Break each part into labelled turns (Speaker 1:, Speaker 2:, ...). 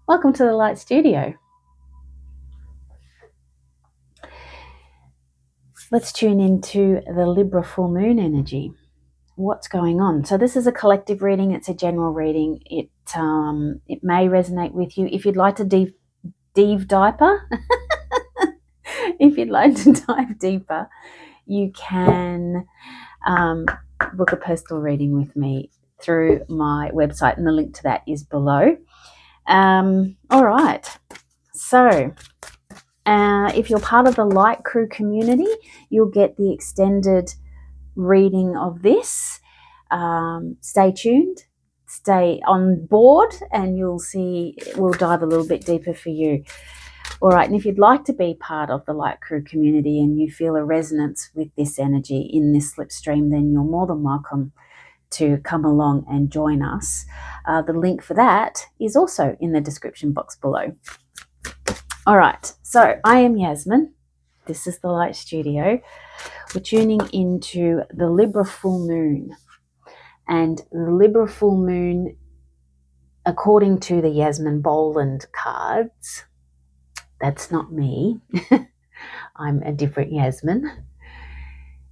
Speaker 1: Welcome to the Light Studio. Let's tune into the Libra full moon energy. What's going on? So this is a collective reading. It's a general reading. It may resonate with you. If you'd like to dive deeper, if you'd like to dive deeper, you can book a personal reading with me through my website, and the link to that is below. All right. So if you're part of the Light Crew community, you'll get the extended reading of this. Stay tuned, stay on board, and you'll see we'll dive a little bit deeper for you. All right, and if you'd like to be part of the Light Crew community and you feel a resonance with this energy in this slipstream, then you're more than welcome to come along and join us. The link for that is also in the description box below. All right, so I am Yasmin. This is the Light Studio. We're tuning into the Libra full moon. And the Libra full moon, according to the Yasmin Boland cards, that's not me, I'm a different Yasmin,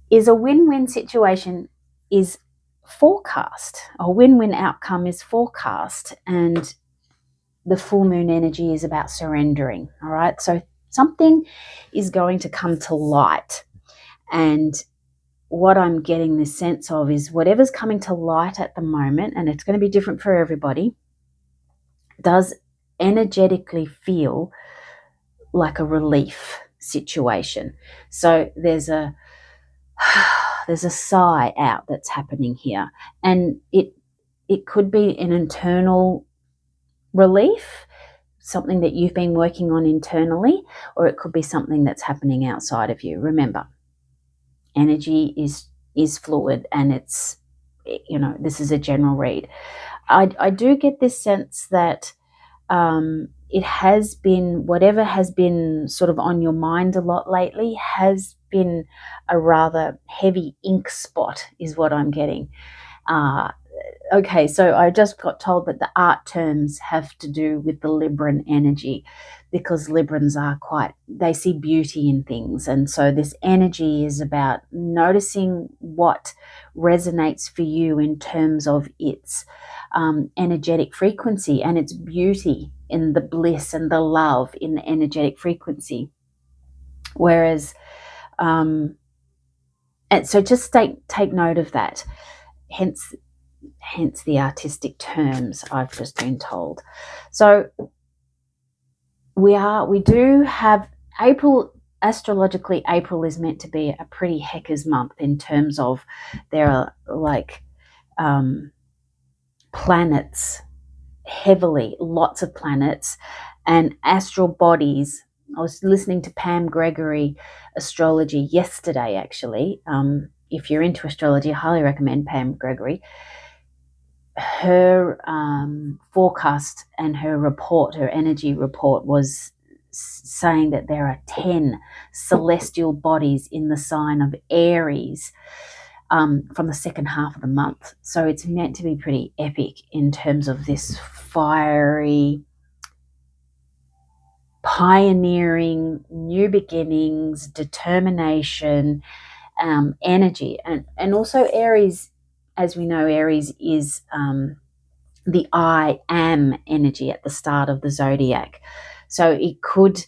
Speaker 1: is a win-win situation, is forecast. A win-win outcome is forecast, and the full moon energy is about surrendering. All right, so something is going to come to light, and what I'm getting this sense of is whatever's coming to light at the moment, and it's going to be different for everybody, does energetically feel like a relief situation. So there's a sigh out that's happening here, and it could be an internal relief, something that you've been working on internally, or it could be something that's happening outside of you. Remember, energy is fluid, and it's, this is a general read. I do get this sense that it has been, whatever has been sort of on your mind a lot lately has been a rather heavy ink spot, is what I'm getting. Okay, so I just got told that the art terms have to do with the Libran energy, because Librans are they see beauty in things. And so this energy is about noticing what resonates for you in terms of its energetic frequency and its beauty in the bliss and the love in the energetic frequency. Whereas, and so just take note of that. Hence the artistic terms I've just been told. So we do have April. Astrologically, April is meant to be a pretty heckers month in terms of there are like planets heavily, lots of planets and astral bodies. I was listening to Pam Gregory astrology yesterday, actually. If you're into astrology, I highly recommend Pam Gregory. Her forecast and her report, her energy report, was saying that there are 10 celestial bodies in the sign of Aries from the second half of the month. So it's meant to be pretty epic in terms of this fiery, pioneering, new beginnings, determination, energy. And also Aries, as we know, Aries is the I am energy at the start of the zodiac. So it could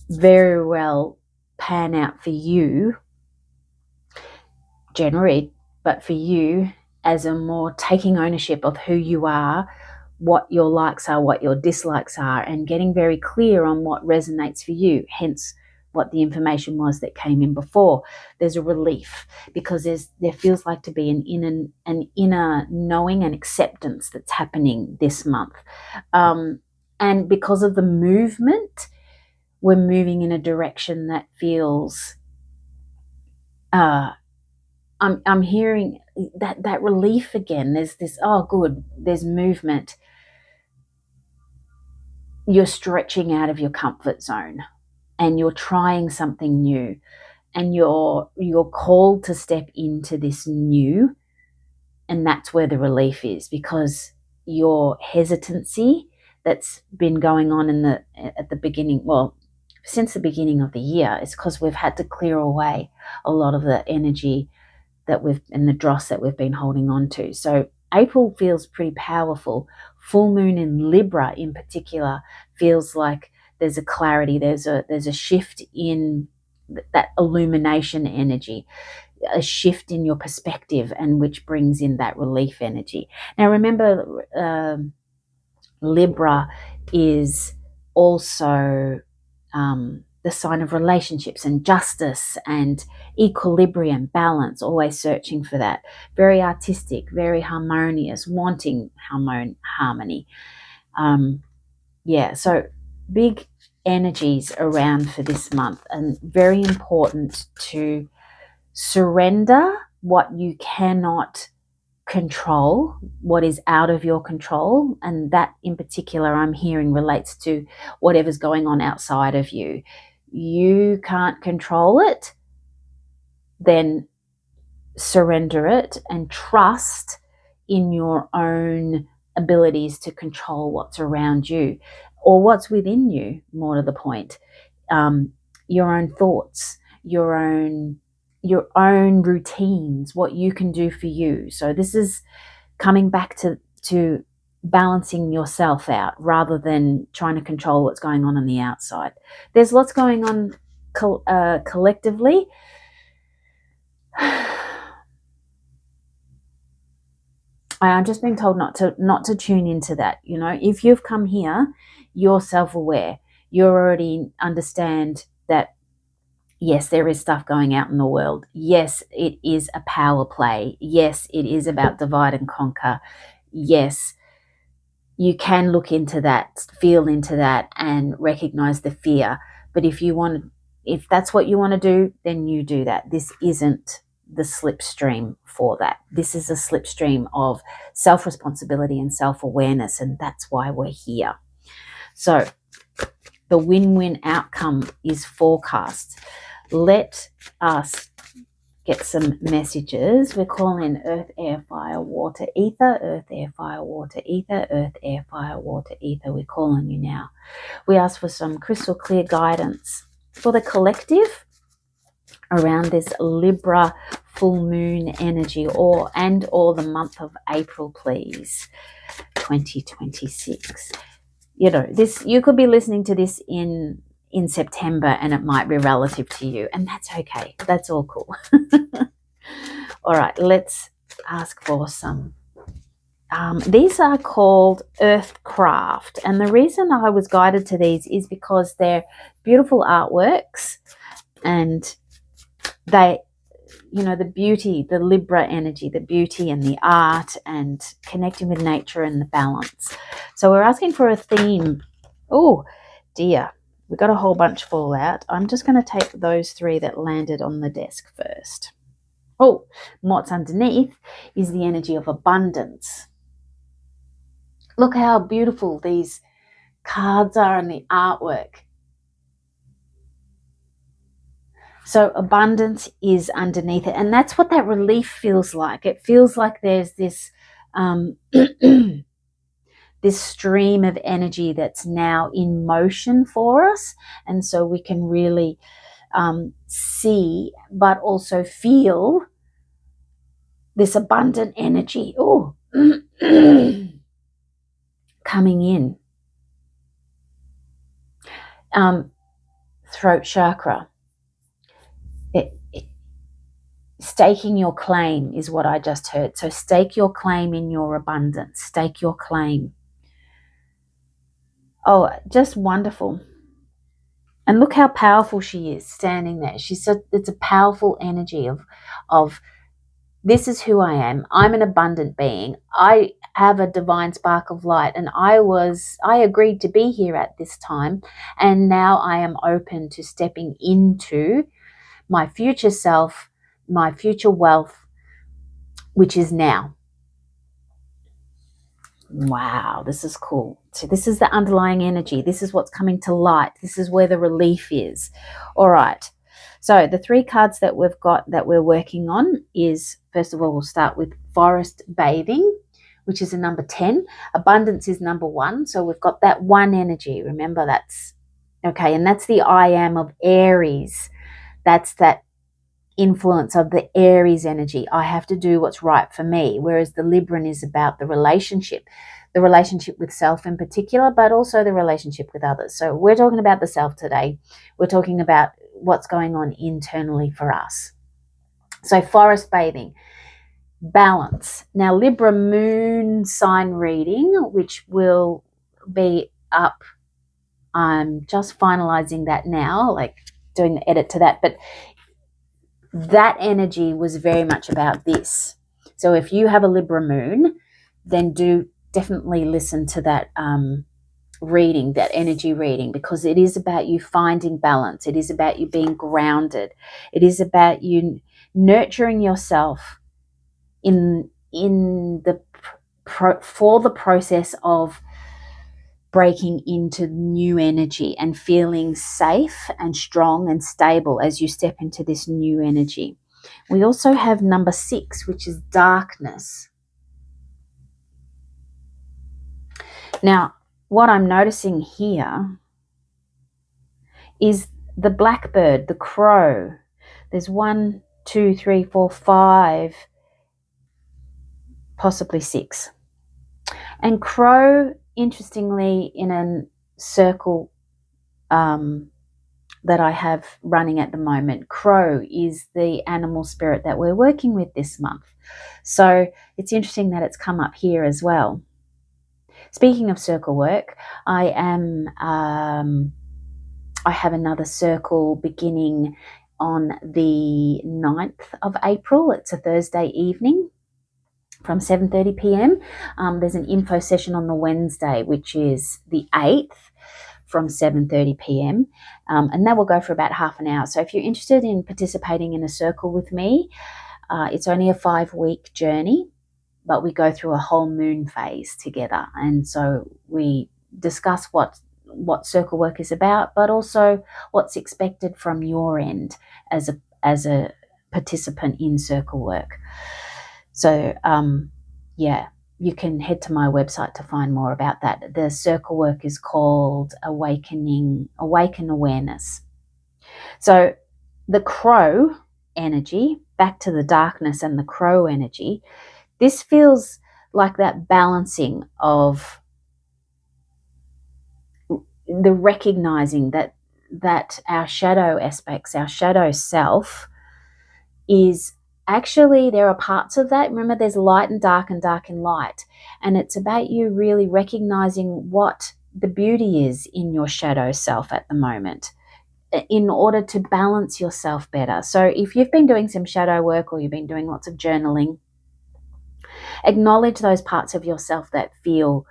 Speaker 1: very well pan out for you, generally, but for you as a more taking ownership of who you are, what your likes are, what your dislikes are, and getting very clear on what resonates for you, hence what the information was that came in before. There's a relief, because there feels like to be an inner knowing and acceptance that's happening this month. And because of the movement, we're moving in a direction that feels, I'm hearing that relief again. There's this, oh good, there's movement. You're stretching out of your comfort zone and you're trying something new, and you're called to step into this new, and that's where the relief is, because your hesitancy, that's been going on at the beginning, well, since the beginning of the year, is because we've had to clear away a lot of the energy and the dross that we've been holding on to. So April feels pretty powerful. Full moon in Libra in particular feels like there's a clarity, there's a shift in that illumination energy, a shift in your perspective, and which brings in that relief energy. Now remember, Libra is also the sign of relationships and justice and equilibrium, balance, always searching for that. Very artistic, very harmonious, wanting harmony. So big energies around for this month, and very important to surrender what you cannot control, what is out of your control. And that in particular, I'm hearing, relates to whatever's going on outside of you. You can't control it, then surrender it and trust in your own abilities to control what's around you, or what's within you, more to the point. Your own thoughts, your own routines, what you can do for you. So this is coming back to balancing yourself out rather than trying to control what's going on the outside. There's lots going on collectively. I'm just being told not to tune into that. You know, if you've come here, you're self-aware. You already understand that, yes, there is stuff going out in the world. Yes, it is a power play. Yes, it is about divide and conquer. Yes, you can look into that, feel into that, and recognize the fear. But if that's what you want to do, then you do that. This isn't the slipstream for that. This is a slipstream of self-responsibility and self-awareness, and that's why we're here. So the win-win outcome is forecast. Let us get some messages. We're calling earth, air, fire, water, ether. Earth, air, fire, water, ether. Earth, air, fire, water, ether. We're calling you now. We ask for some crystal clear guidance for the collective around this Libra full moon energy, or the month of April, please. 2026. You know, this, you could be listening to this in September and it might be relative to you, and that's okay. That's all cool. All right, let's ask for some. These are called Earthcraft, and the reason I was guided to these is because they're beautiful artworks, and they, you know, the beauty, the Libra energy, the beauty and the art and connecting with nature and the balance. So we're asking for a theme. Oh dear, we got a whole bunch fall out. I'm just going to take those three that landed on the desk first. Oh, what's underneath is the energy of abundance. Look how beautiful these cards are and the artwork. So abundance is underneath it, and that's what that relief feels like. It feels like there's this this stream of energy that's now in motion for us, and so we can really see but also feel this abundant energy coming in. Throat chakra. Staking your claim is what I just heard. So stake your claim in your abundance. Stake your claim. Oh, just wonderful. And look how powerful she is standing there. It's a powerful energy of this is who I am. I'm an abundant being. I have a divine spark of light, and I agreed to be here at this time, and now I am open to stepping into my future self, my future wealth, which is now. Wow, this is cool. So this is the underlying energy. This is what's coming to light. This is where the relief is. All right. So the three cards that we've got that we're working on is, first of all, we'll start with forest bathing. which is a number 10. Abundance is number 1. So we've got that 1 energy. Remember, that's okay. And that's the I am of Aries. That's that influence of the Aries energy. I have to do what's right for me. Whereas the Libran is about the relationship with self in particular, but also the relationship with others. So we're talking about the self today. We're talking about what's going on internally for us. So forest bathing, balance. Now Libra moon sign reading, which will be up. I'm just finalizing that now, like doing the edit to that. But that energy was very much about this. So if you have a Libra moon, then do definitely listen to that reading, that energy reading, because it is about you finding balance. It is about you being grounded. It is about you nurturing yourself in the for the process of breaking into new energy and feeling safe and strong and stable as you step into this new energy. We also have number 6, which is darkness. Now, what I'm noticing here is the blackbird, the crow. There's 1, 2, 3, 4, 5, possibly 6. And crow, interestingly, in a circle that I have running at the moment, crow is the animal spirit that we're working with this month. So it's interesting that it's come up here as well. Speaking of circle work, I have another circle beginning on the 9th of April. It's a Thursday evening from 7:30 p.m. There's an info session on the Wednesday, which is the 8th, from 7:30 p.m. And that will go for about half an hour. So if you're interested in participating in a circle with me, it's only a 5-week journey, but we go through a whole moon phase together. And so we discuss what circle work is about, but also what's expected from your end as a participant in circle work. So, you can head to my website to find more about that. The circle work is called Awaken Awareness. So the crow energy, back to the darkness and the crow energy, this feels like that balancing of the recognizing that our shadow aspects, our shadow self is actually, there are parts of that. Remember, there's light and dark and light. And it's about you really recognizing what the beauty is in your shadow self at the moment in order to balance yourself better. So if you've been doing some shadow work or you've been doing lots of journaling, acknowledge those parts of yourself that feel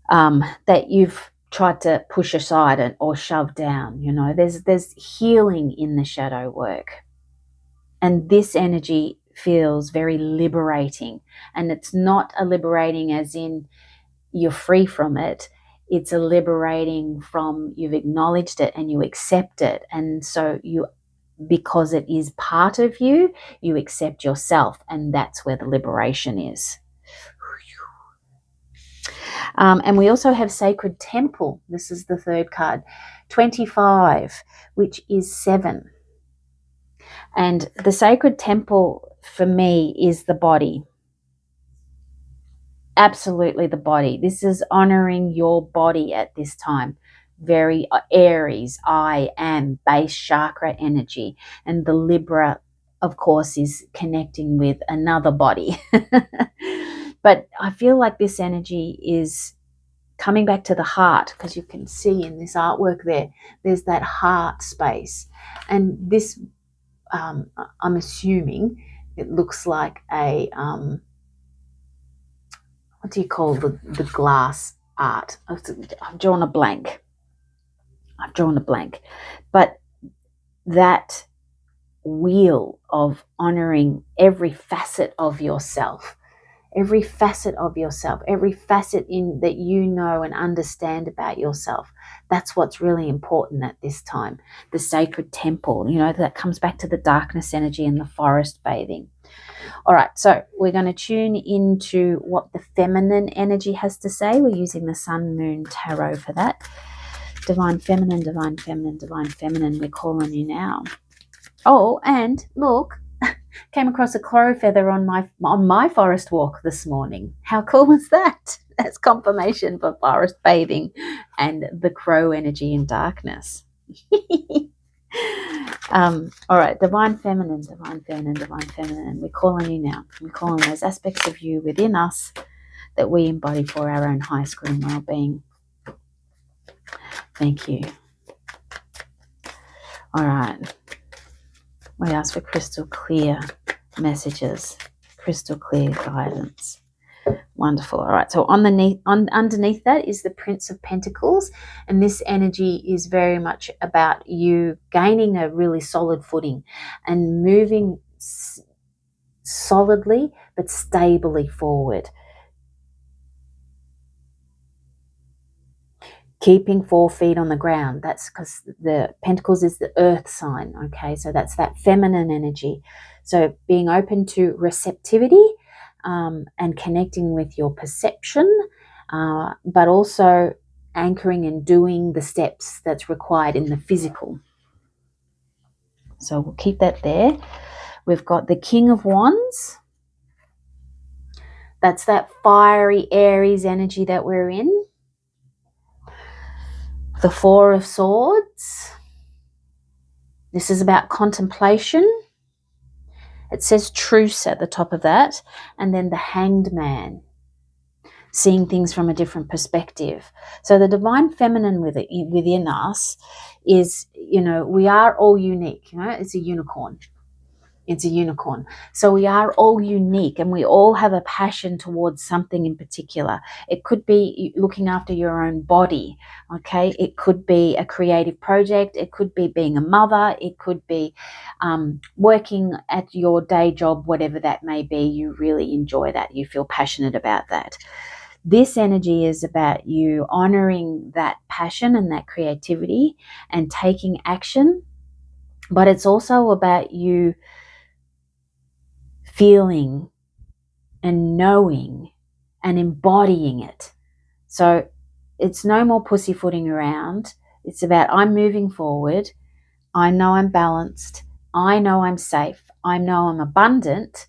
Speaker 1: that you've tried to push aside or shove down. You know, there's healing in the shadow work. And this energy feels very liberating. And it's not a liberating as in you're free from it. It's a liberating from you've acknowledged it and you accept it. And so because it is part of you, you accept yourself. And that's where the liberation is. And we also have Sacred Temple. This is the 3rd card. 25, which is 7. And the Sacred Temple for me is the body. Absolutely the body. This is honoring your body at this time. Very Aries, I am, base chakra energy. And the Libra, of course, is connecting with another body. But I feel like this energy is coming back to the heart, because you can see in this artwork there's that heart space. And this, I'm assuming it looks like a, what do you call the glass art? I've drawn a blank. But that wheel of honoring every facet of yourself, every facet in that you know and understand about yourself. That's what's really important at this time. The Sacred Temple, that comes back to the darkness energy and the forest bathing. All right, so we're going to tune into what the feminine energy has to say. We're using the Sun, Moon, Tarot for that. Divine Feminine, Divine Feminine, Divine Feminine, we're calling you now. Oh, and look, came across a crow feather on my forest walk this morning. How cool is that? That's confirmation for forest bathing and the crow energy in darkness. All right, Divine Feminine, Divine Feminine, Divine Feminine. We're calling you now. We're calling those aspects of you within us that we embody for our own highest good and well-being. Thank you. All right. We ask for crystal clear messages, crystal clear guidance. Wonderful. All right. So underneath that is the Prince of Pentacles, and this energy is very much about you gaining a really solid footing and moving solidly but stably forward. Keeping 4 feet on the ground. That's because the Pentacles is the earth sign, okay? So that's that feminine energy. So being open to receptivity and connecting with your perception, but also anchoring and doing the steps that's required in the physical. So we'll keep that there. We've got the King of Wands. That's that fiery Aries energy that we're in. The Four of Swords. This is about contemplation. It says truce at the top of that. And then the Hanged Man, seeing things from a different perspective. So the Divine Feminine within us is, we are all unique. It's a unicorn. It's a unicorn. So we are all unique and we all have a passion towards something in particular. It could be looking after your own body, okay? It could be a creative project. It could be being a mother. It could be working at your day job, whatever that may be. You really enjoy that. You feel passionate about that. This energy is about you honoring that passion and that creativity and taking action, but it's also about you feeling and knowing and embodying it. So it's no more pussyfooting around. It's about I'm moving forward. I know I'm balanced. I know I'm safe. I know I'm abundant.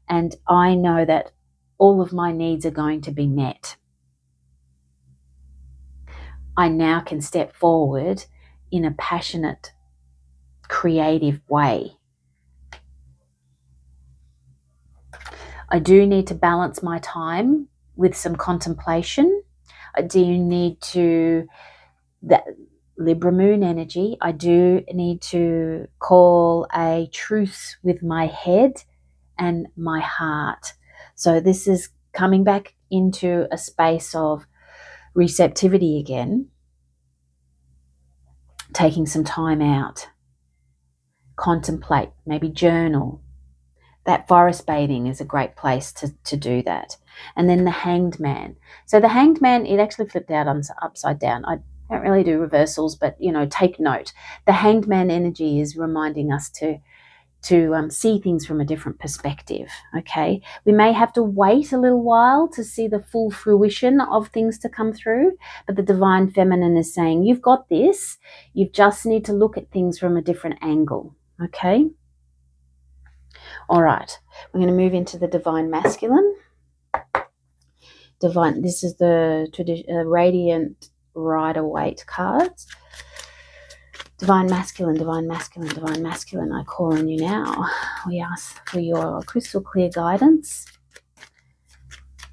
Speaker 1: And I know that all of my needs are going to be met. I now can step forward in a passionate, creative way. I do need to balance my time with some contemplation. I do need to, that Libra moon energy, I do need to call a truce with my head and my heart. So this is coming back into a space of receptivity again, taking some time out, contemplate, maybe journal. That forest bathing is a great place to do that. And then the Hanged Man. So the Hanged Man, it actually flipped out upside down. I don't really do reversals, but, take note. The Hanged Man energy is reminding us to see things from a different perspective, okay? We may have to wait a little while to see the full fruition of things to come through, but the Divine Feminine is saying, you've got this. You just need to look at things from a different angle, okay? All right, we're going to move into the Divine Masculine. This is the Radiant Rider-Waite cards. Divine Masculine, Divine Masculine, Divine Masculine, I call on you now. We ask for your crystal clear guidance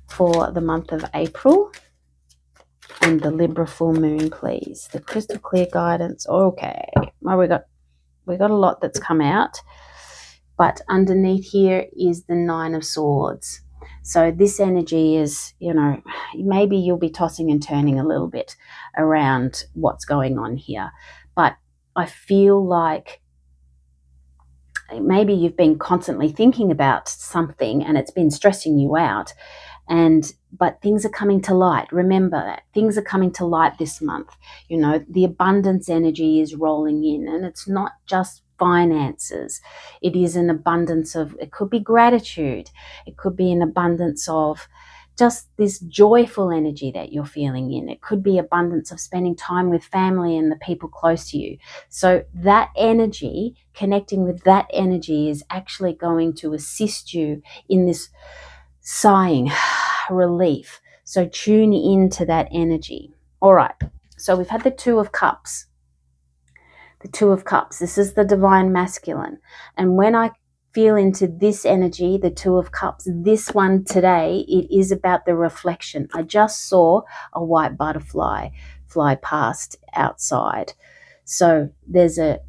Speaker 1: for the month of April and the Libra full moon, please. The crystal clear guidance. Okay, well, we got a lot that's come out. But underneath here is the Nine of Swords. So this energy is, maybe you'll be tossing and turning a little bit around what's going on here. But I feel like maybe you've been constantly thinking about something and it's been stressing you out. But things are coming to light. Remember that. Things are coming to light this month. The abundance energy is rolling in, and it's not just finances. It is an abundance of, it could be gratitude. It could be an abundance of just this joyful energy that you're feeling in. It could be abundance of spending time with family and the people close to you. So that energy, connecting with that energy, is actually going to assist you in this sighing, relief. So tune into that energy. All right. So we've had the Two of Cups. The Two of Cups. This is the divine masculine. And when I feel into this energy, the Two of Cups, this one today, it is about the reflection. I just saw a white butterfly fly past outside. So there's a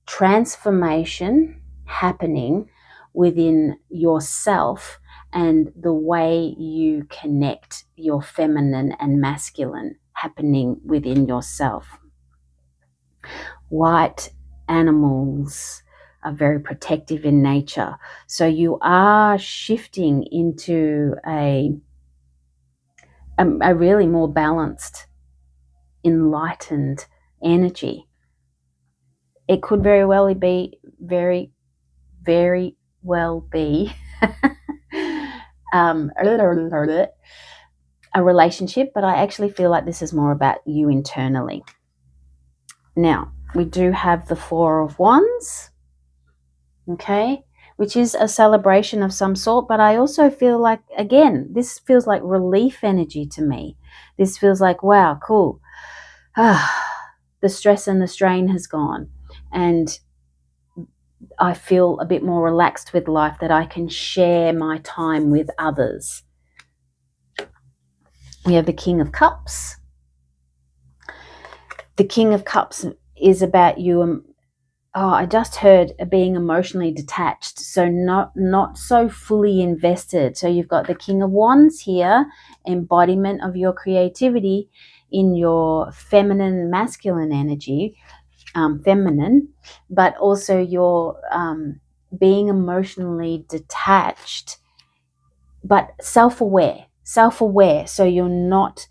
Speaker 1: transformation happening within yourself and the way you connect your feminine and masculine happening within yourself. White animals are very protective in nature. So you are shifting into a really more balanced, enlightened energy. It could very well be, very well be a relationship, but I actually feel like this is more about you internally. Now, we do have the Four of Wands, okay, which is a celebration of some sort, but I also feel like, again, this feels like relief energy to me. This feels like, wow, cool. The stress and the strain has gone, and I feel a bit more relaxed with life, that I can share my time with others. We have the King of Cups. The King of Cups is about you. I just heard being emotionally detached, so not so fully invested. So you've got the King of Wands here, embodiment of your creativity in your feminine and masculine energy, feminine, but also your being emotionally detached, but self-aware. So you're not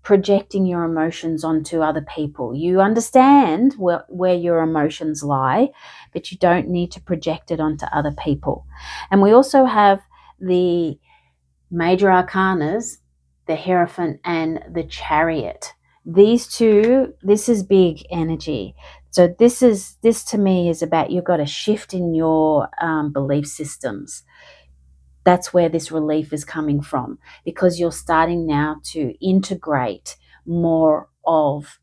Speaker 1: projecting your emotions onto other people. You understand where your emotions lie, but you don't need to project it onto other people. And we also have the major arcanas, the Hierophant and the Chariot. These two, this is big energy. So this to me is about, you've got a shift in your belief systems. That's where this relief is coming from, because you're starting now to integrate more of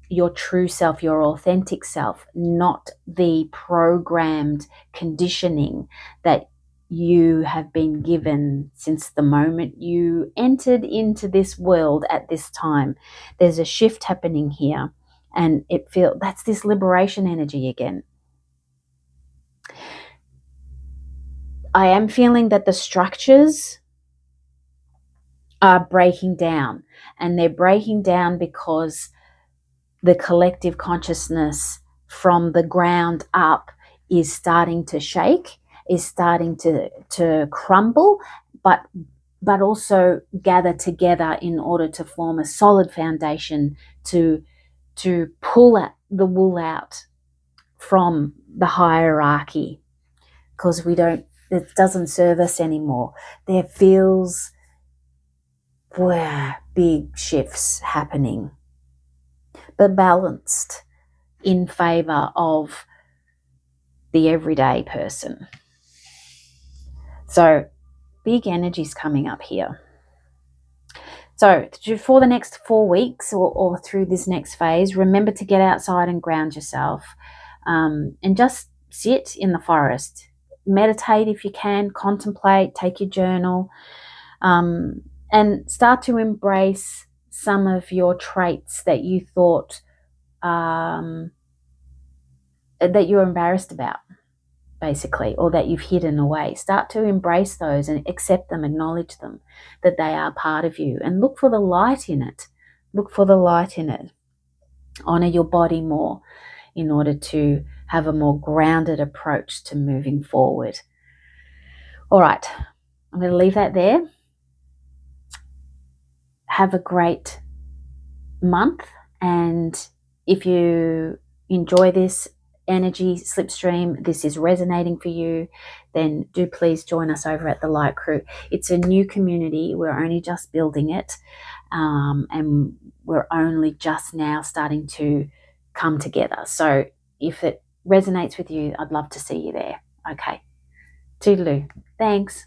Speaker 1: your true self, your authentic self, not the programmed conditioning that you have been given since the moment you entered into this world at this time. There's a shift happening here, and that's this liberation energy again. I am feeling that the structures are breaking down, and they're breaking down because the collective consciousness from the ground up is starting to shake, is starting to crumble, but also gather together in order to form a solid foundation to pull the wool out from the hierarchy, because it doesn't serve us anymore. There feels big shifts happening, but balanced in favor of the everyday person. So big energies coming up here. So for the next 4 weeks or through this next phase, remember to get outside and ground yourself, and just sit in the forest. Meditate if you can, contemplate, take your journal, and start to embrace some of your traits that you thought that you're embarrassed about, basically, or that you've hidden away. Start to embrace those and accept them, acknowledge them, that they are part of you, and look for the light in it. Look for the light in it. Honor your body more in order to have a more grounded approach to moving forward. All right, I'm going to leave that there. Have a great month, and if you enjoy this, energy slipstream, this is resonating for you, then do please join us over at the Light Crew. It's a new community. We're only just building it, and we're only just now starting to come together. So if it resonates with you, I'd love to see you there. Okay. Toodaloo. Thanks.